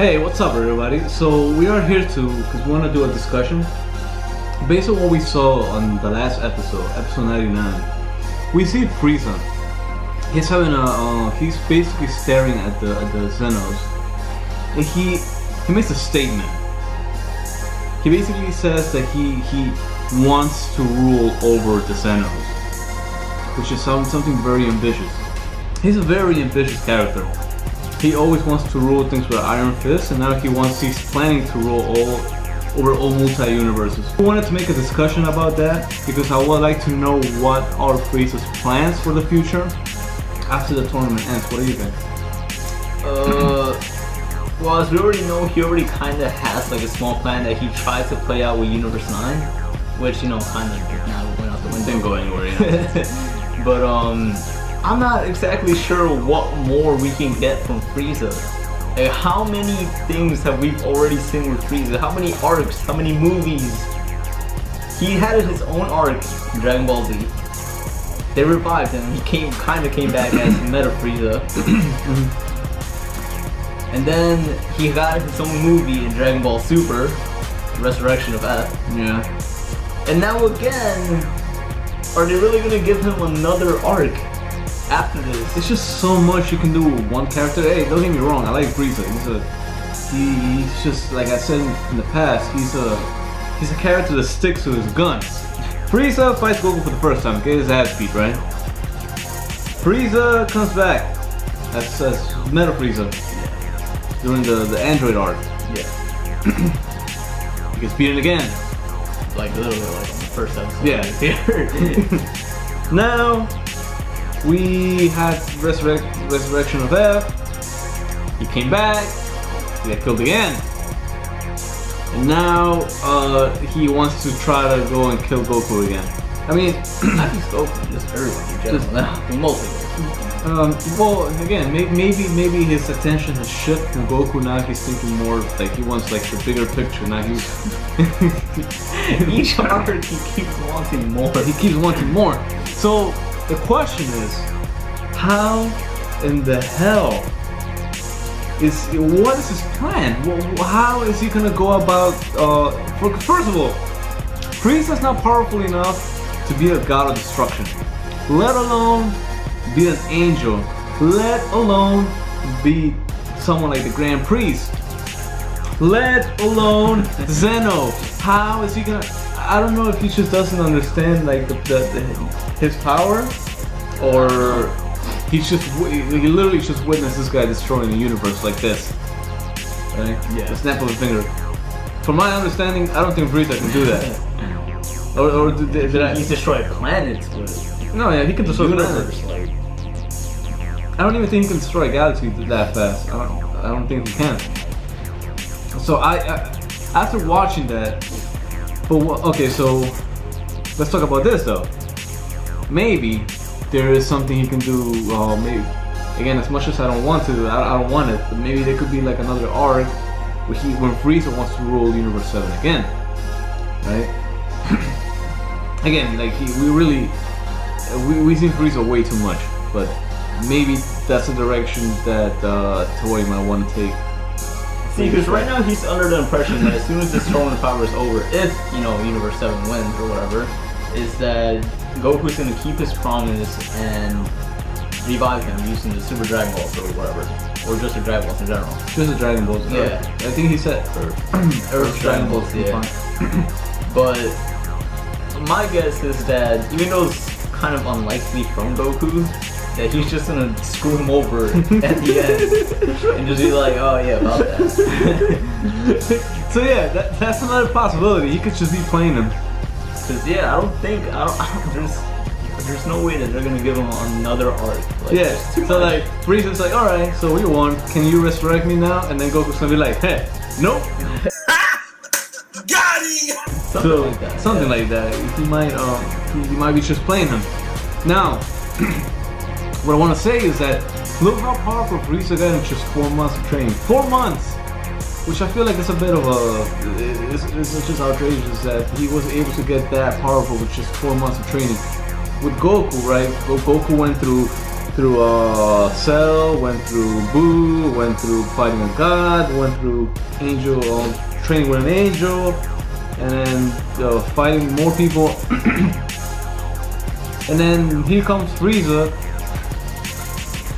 Hey, what's up everybody? So we are here because we want to do a discussion based on what we saw on the last episode, episode 99. We see Frieza. He's having he's basically staring at the Zenos, and he makes a statement. He basically says that he wants to rule over the Zenos, which is something very ambitious. He's a very ambitious character. He always wants to rule things with an iron fist, and now he's planning to rule over all multi-universes. We wanted to make a discussion about that because I would like to know what are Frieza's plans for the future after the tournament ends. What do you think? Well, as we already know, he already kind of has like a small plan that he tried to play out with Universe 9, which, you know, kind of now went out the window. Didn't go anywhere, yeah. But I'm not exactly sure what more we can get from Frieza. Like, how many things have we already seen with Frieza? How many arcs? How many movies? He had his own arc in Dragon Ball Z. They revived him. He kind of came back as Meta Frieza. And then he got his own movie in Dragon Ball Super, Resurrection of F. Yeah. And now again, are they really gonna give him another arc after this? It's just so much you can do with one character. Hey, don't get me wrong, I like Frieza. He's just, like I said in the past, he's a character that sticks to his guns. Frieza fights Goku for the first time, get his ass beat, right? Frieza comes back as Meta Frieza during the android arc. Yeah. He gets beaten again. Like literally like on the first episode. Yeah. Now we had Resurrection of F. He came back. He got killed again. And now he wants to try to go and kill Goku again. I mean, not just Goku, just everyone in general now. Mostly Goku. Well, again, maybe his attention has shifted from Goku. Now he's thinking more like he wants like the bigger picture. Now he's each arc he keeps wanting more. He keeps wanting more. So the question is, how in the hell what is his plan? How is he gonna go about? First of all, Frieza's not powerful enough to be a god of destruction, let alone be an angel, let alone be someone like the Grand Priest, let alone Zeno. How is he gonna? I don't know if he just doesn't understand like his power, or he literally just witnessed this guy destroying the universe like this, right? Yeah. The snap of a finger. From my understanding, I don't think Frieza can do that. Or did I? He's destroyed planets with No, yeah, he can destroy universe. planets. I don't even think he can destroy a galaxy that fast. I don't think he can. So I after watching that, okay, so let's talk about this though. Maybe there is something he can do. Maybe again, as much as I don't want to, I don't want it. But maybe there could be like another arc when Frieza wants to rule Universe 7 again, right? Again, like we see Frieza way too much, but maybe that's a direction that Toei might want to take. See, because right now he's under the impression that as soon as this tournament of power is over, if, you know, Universe 7 wins or whatever, is that Goku's going to keep his promise and revive him using the Super Dragon Balls or whatever. Or just the Dragon Balls in general. Just the Dragon Balls. Yeah. I think he said Earth Dragon Balls, yeah. But my guess is that even though it's kind of unlikely from Goku, that he's just gonna screw him over at the end and just be like, oh yeah, about that. So yeah, that's another possibility. He could just be playing him. Cause yeah, I don't there's no way that they're gonna give him another arc. Like, Yeah, so like Frieza's like, alright, so we won. Can you resurrect me now? And then Goku's gonna be like, hey, nope. Got him! Something like that. He might be just playing him. Now, what I want to say is that look how powerful Frieza got in just 4 months of training. 4 months, which I feel like it's a bit of it's just outrageous that he was able to get that powerful with just 4 months of training. With Goku, right? Goku went through through Cell, went through Boo, went through fighting a god, went through Angel, training with an angel, and then fighting more people. And then here comes Frieza,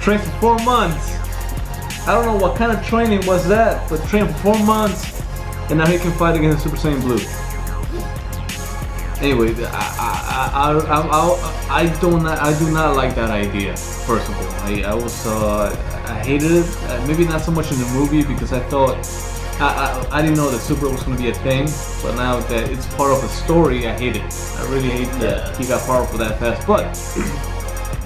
trained for 4 months. I don't know what kind of training was that, but trained for 4 months, and now he can fight against Super Saiyan Blue. Anyway, I do not like that idea. First of all, I hated it. Maybe not so much in the movie because I thought I didn't know that Super was going to be a thing. But now that it's part of a story, I hate it. I really hate that he got powerful that fast. But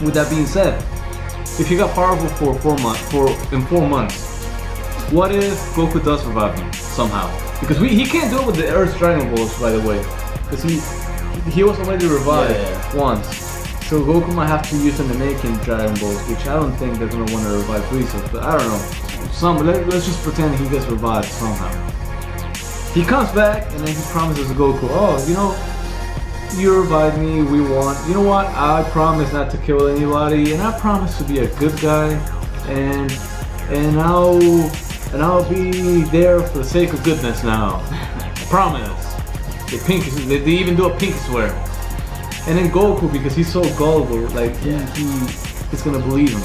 with that being said, if he got powerful for 4 months, what if Goku does revive him somehow? Because he can't do it with the Earth's Dragon Balls, by the way. Because he was already revived once. So Goku might have to use the Namekian Dragon Balls, which I don't think they're going to want to revive Frieza. But I don't know. Let's just pretend he gets revived somehow. He comes back and then he promises Goku, oh, you know, you revived me, we won. You know what? I promise not to kill anybody, and I promise to be a good guy, and I'll be there for the sake of goodness now. I promise. They even do a pinky swear. And then Goku, because he's so gullible, like he's gonna believe him.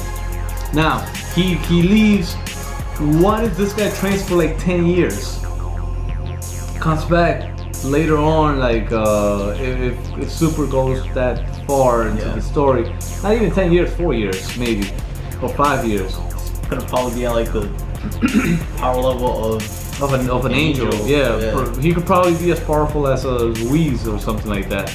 Now he leaves. What if this guy trains for like 10 years? Comes back later on, like if Super goes that far into the story, not even 10 years, 4 years maybe, or 5 years. It's gonna probably be at like the power level of an angel. Yeah. He could probably be as powerful as a Louise or something like that.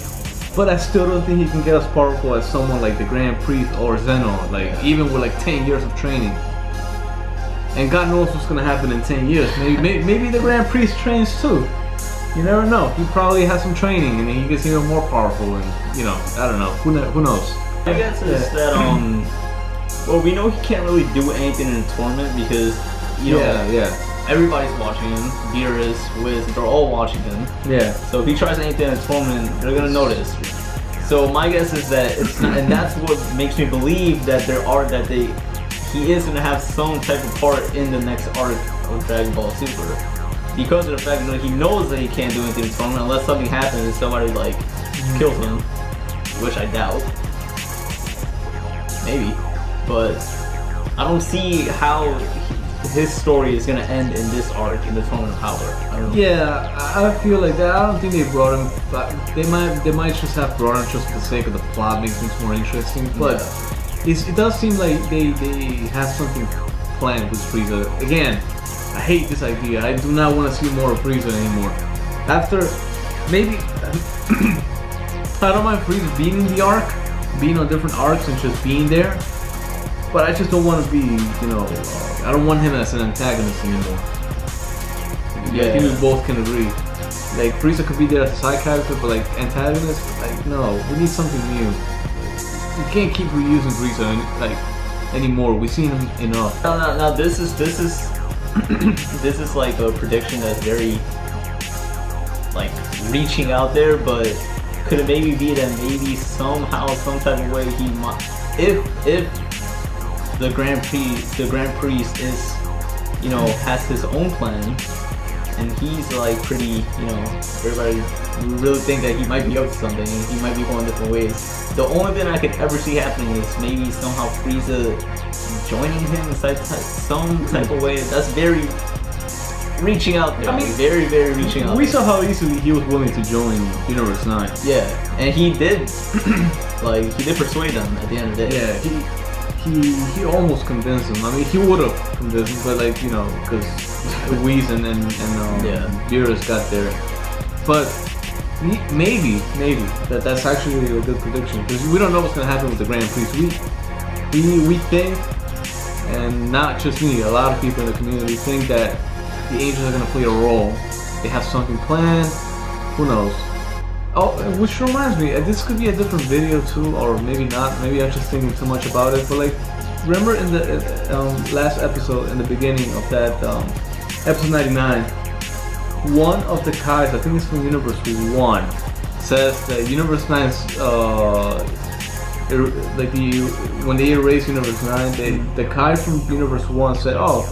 But I still don't think he can get as powerful as someone like the Grand Priest or Zeno, like even with like 10 years of training. And God knows what's gonna happen in 10 years. Maybe the Grand Priest trains too. You never know. He probably has some training and he gets even more powerful. And I don't know. Who knows? I guess it's that well, we know he can't really do anything in a tournament because everybody's watching him. Beerus, Wiz, they're all watching him. Yeah. So if he tries anything in a tournament, they're gonna notice. So my guess is that it's not, and that's what makes me believe that he is gonna have some type of part in the next arc of Dragon Ball Super. Because of the fact that he knows that he can't do anything in the tournament unless something happens and somebody like kills him, which I doubt. Maybe. But I don't see how his story is gonna end in this arc in the Tournament of Power. I don't know. Yeah, I feel like that. I don't think they brought him. They might just have brought him just for the sake of the plot, make things more interesting. But it does seem like they have something planned with Frieza. Again, I hate this idea. I do not want to see more of Frieza anymore. After maybe I don't mind Frieza being in the arc, being on different arcs and just being there. But I just don't want to be, I don't want him as an antagonist anymore. Yeah, I think we both can agree. Like, Frieza could be there as a side character, but like, antagonist, like, no, we need something new. We can't keep reusing Frieza anymore. We've seen him enough. Now this is this is like a prediction that's very like reaching out there, but could it maybe be that maybe somehow, some type of way he might, if the Grand Priest is, has his own plan, and he's like pretty, everybody really think that he might be up to something, and he might be going different ways. The only thing I could ever see happening is maybe somehow Frieza joining him in some type of way. That's very reaching out there. I mean, very, very reaching out. We saw how easily he was willing to join Universe 9. Yeah, and he did, he did persuade them at the end of the day. Yeah, he almost convinced him. I mean, he would have convinced him, but because Louise and Beerus got there. But maybe that's actually a good prediction, because we don't know what's gonna happen with the Grand Priest. We think, and not just me, a lot of people in the community think that the angels are gonna play a role. They have something planned. Who knows? Oh, which reminds me, this could be a different video too, or maybe not. Maybe I'm just thinking too much about it. But remember in the last episode, in the beginning of that episode 99, one of the Kais, I think it's from Universe 1, says that Universe 9's like when they erased Universe 9, the guy from Universe 1 said, "Oh,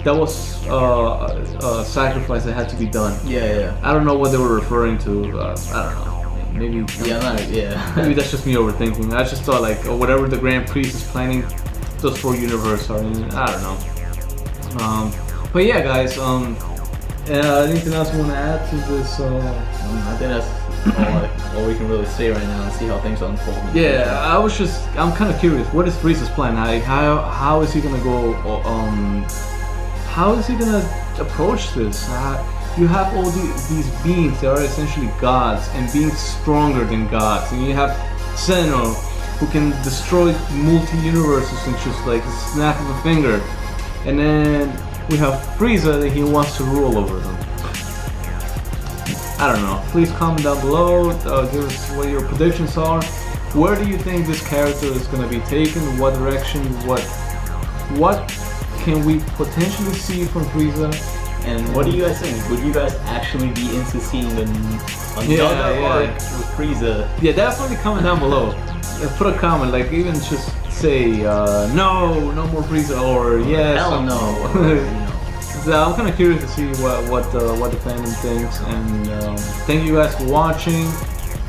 that was a sacrifice that had to be done." Yeah. I don't know what they were referring to. I don't know. Maybe. Maybe that's just me overthinking. I just thought like whatever the Grand Priest is planning, those 4 universes are in. I don't know. But yeah, guys. Anything else you want to add to this? I think that's all we can really say right now and see how things unfold. Yeah, I'm kind of curious. What is Frieza's plan? How is he gonna go? How is he gonna approach this? You have all these beings that are essentially gods and beings stronger than gods, and you have Zeno, who can destroy multi-universes in just like a snap of a finger, and then we have Frieza that he wants to rule over them. I don't know. Please comment down below. Give us what your predictions are. Where do you think this character is going to be taken? What direction? What can we potentially see from Frieza? And what do you guys think? Would you guys actually be into seeing another arc with Frieza? Yeah, definitely comment down below. Put a comment, like even just say no more Frieza, or yes. Hell no. So I'm kind of curious to see what the fandom thinks, and thank you guys for watching.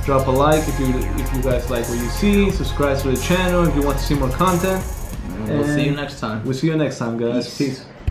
Drop a like if you guys like what you see. Subscribe to the channel if you want to see more content. We'll see you next time. We'll see you next time, guys. Peace.